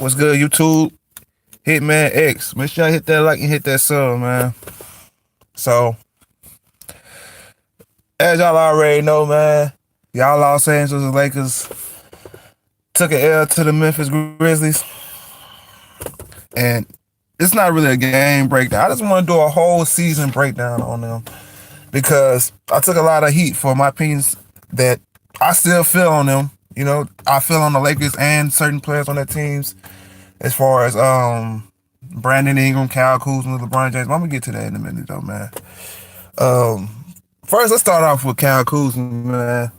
What's good, YouTube? Hitman X. Make sure y'all hit that like and hit that sub, man. So, as y'all already know, man, y'all Los Angeles Lakers took an L to the Memphis Grizzlies. And it's not really a game breakdown. I just want to do a whole season breakdown on them because I took a lot of heat for my opinions that I still feel on them. You know, I feel on the Lakers and certain players on their teams as far as Brandon Ingram, Kyle Kuzma, LeBron James. I'm going to get to that in a minute, though, man. First, let's start off with Kyle Kuzma, man.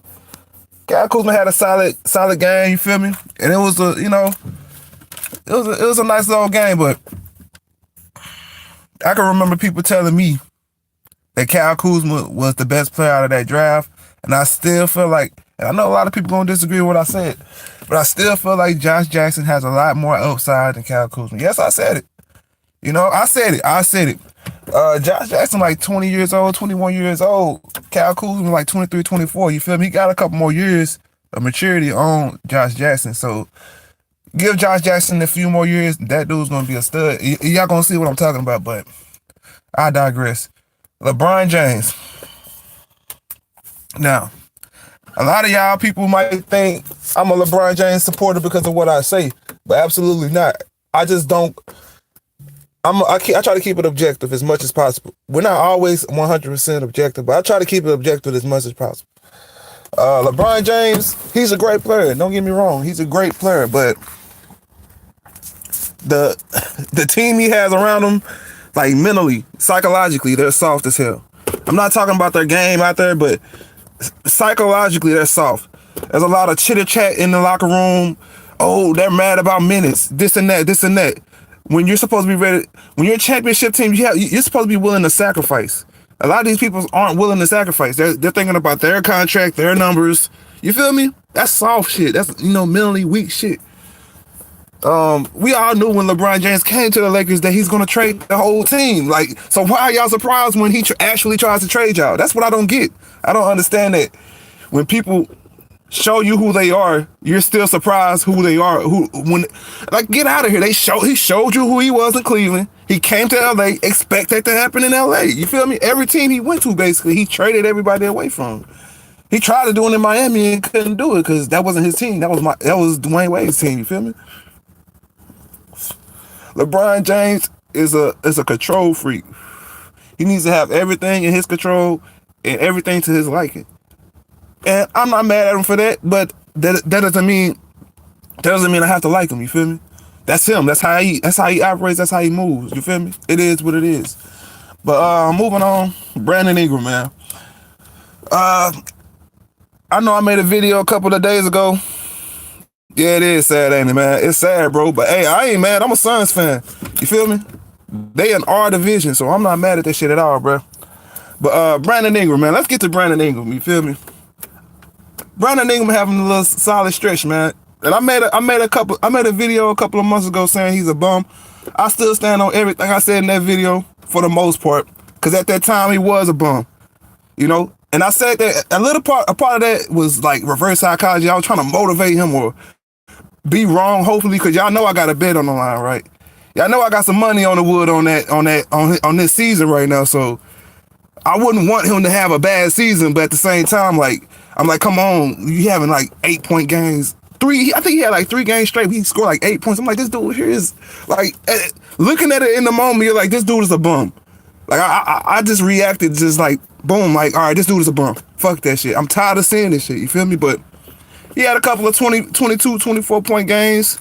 Kyle Kuzma had a solid game, you feel me? And it was it was a nice little game, but I can remember people telling me that Kyle Kuzma was the best player out of that draft, and I still feel like, and I know a lot of people gonna disagree with what I said, but I still feel like Josh Jackson has a lot more upside than Kyle Kuzma. Yes, I said it. You know, I said it. Josh Jackson like 20 years old, 21 years old. Kyle Kuzma like 23, 24. You feel me? He got a couple more years of maturity on Josh Jackson. So give Josh Jackson a few more years, that dude's gonna be a stud. Y'all gonna see what I'm talking about, but I digress. LeBron James. Now, a lot of y'all people might think I'm a LeBron James supporter because of what I say, but absolutely not. I just don't. I try to keep it objective as much as possible. We're not always 100% objective, but I try to keep it objective as much as possible. LeBron James, he's a great player. Don't get me wrong, he's a great player, but the team he has around him, like mentally, psychologically, they're soft as hell. I'm not talking about their game out there, but psychologically, they're soft. There's a lot of chitter chat in the locker room. Oh, they're mad about minutes, this and that. When you're supposed to be ready, when you're a championship team, you're supposed to be willing to sacrifice. A lot of these people aren't willing to sacrifice. They're thinking about their contract, their numbers. You feel me? That's soft shit. That's, mentally weak shit. We all knew when LeBron James came to the Lakers that he's gonna trade the whole team. Like, so why are y'all surprised when he actually tries to trade y'all? That's what I don't get. I don't understand that when people show you who they are, you're still surprised who they are. Get out of here. He showed you who he was in Cleveland. He came to LA, expect that to happen in LA. You feel me? Every team he went to, basically, he traded everybody away from. He tried to do it in Miami and couldn't do it because that wasn't his team. That was Dwayne Wade's team. You feel me? LeBron James is a control freak. He needs to have everything in his control and everything to his liking. And I'm not mad at him for that, but that doesn't mean I have to like him. You feel me? That's him. That's how he operates. That's how he moves. You feel me? It is what it is. But moving on, Brandon Ingram, man. I know I made a video a couple of days ago. Yeah, it is sad, ain't it, man? It's sad, bro. But hey, I ain't mad. I'm a Suns fan. You feel me? They in our division, so I'm not mad at that shit at all, bro. But Brandon Ingram, man. Let's get to Brandon Ingram. You feel me? Brandon Ingram having a little solid stretch, man. And I made a video a couple of months ago saying he's a bum. I still stand on everything I said in that video for the most part, because at that time he was a bum, And I said that a part of that was like reverse psychology. I was trying to motivate him or be wrong, hopefully, because y'all know I got a bet on the line, right? Y'all know I got some money on the wood on this season right now, so I wouldn't want him to have a bad season, but at the same time, I'm like, come on, you having like 8-point games. I think he had like 3 games straight. He scored like 8 points. I'm like, this dude here is like, looking at it in the moment, you're like, this dude is a bum. Like, I just reacted just like, boom, like, all right, this dude is a bum. Fuck that shit. I'm tired of seeing this shit, you feel me? But he had a couple of 20, 22, 24-point games.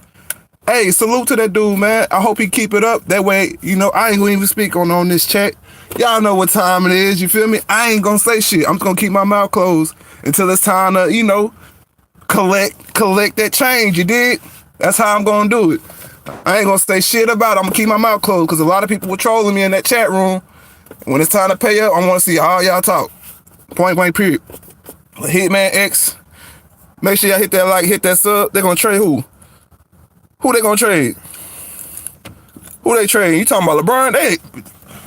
Hey, salute to that dude, man. I hope he keep it up. That way, I ain't gonna even speak on this chat. Y'all know what time it is, you feel me? I ain't gonna say shit. I'm just gonna keep my mouth closed until it's time to, collect that change, you dig? That's how I'm gonna do it. I ain't gonna say shit about it. I'm gonna keep my mouth closed because a lot of people were trolling me in that chat room. When it's time to pay up, I wanna see all y'all talk. Point blank, period. Hitman X. Make sure y'all hit that like, hit that sub. They're gonna trade who? Who they gonna trade? Who they trading? You talking about LeBron?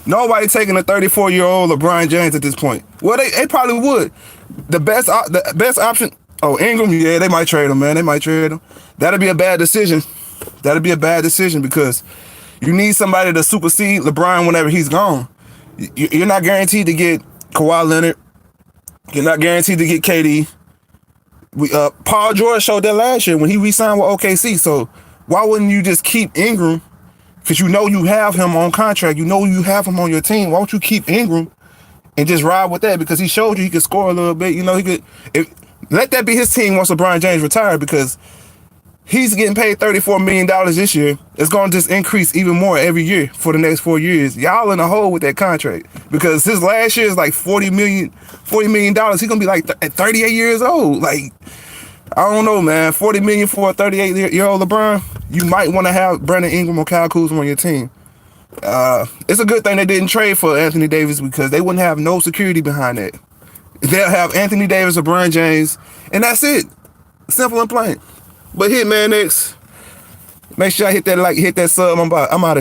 Nobody taking a 34-year-old LeBron James at this point. Well, they probably would. The best option. Oh, Ingram. Yeah, they might trade him, man. They might trade him. That'll be a bad decision That'd be a bad decision because you need somebody to supersede LeBron whenever he's gone. You're not guaranteed to get Kawhi Leonard. You're not guaranteed to get KD. Paul George showed that last year when he re-signed with OKC. So why wouldn't you just keep Ingram? Because you know you have him on contract. You know you have him on your team. Why don't you keep Ingram and just ride with that? Because he showed you he could score a little bit. You know, he could. Let that be his team once LeBron James retired, because he's getting paid $34 million this year. It's going to just increase even more every year for the next 4 years. Y'all in a hole with that contract, because his last year is like $40 million. He's going to be like at 38 years old. Like, I don't know, man. $40 million for a 38-year-old LeBron. You might want to have Brandon Ingram or Kyle Kuzma on your team. It's a good thing they didn't trade for Anthony Davis, because they wouldn't have no security behind that. They'll have Anthony Davis, LeBron James, and that's it. Simple and plain. But Hitman X, make sure I hit that like, hit that sub. I'm out of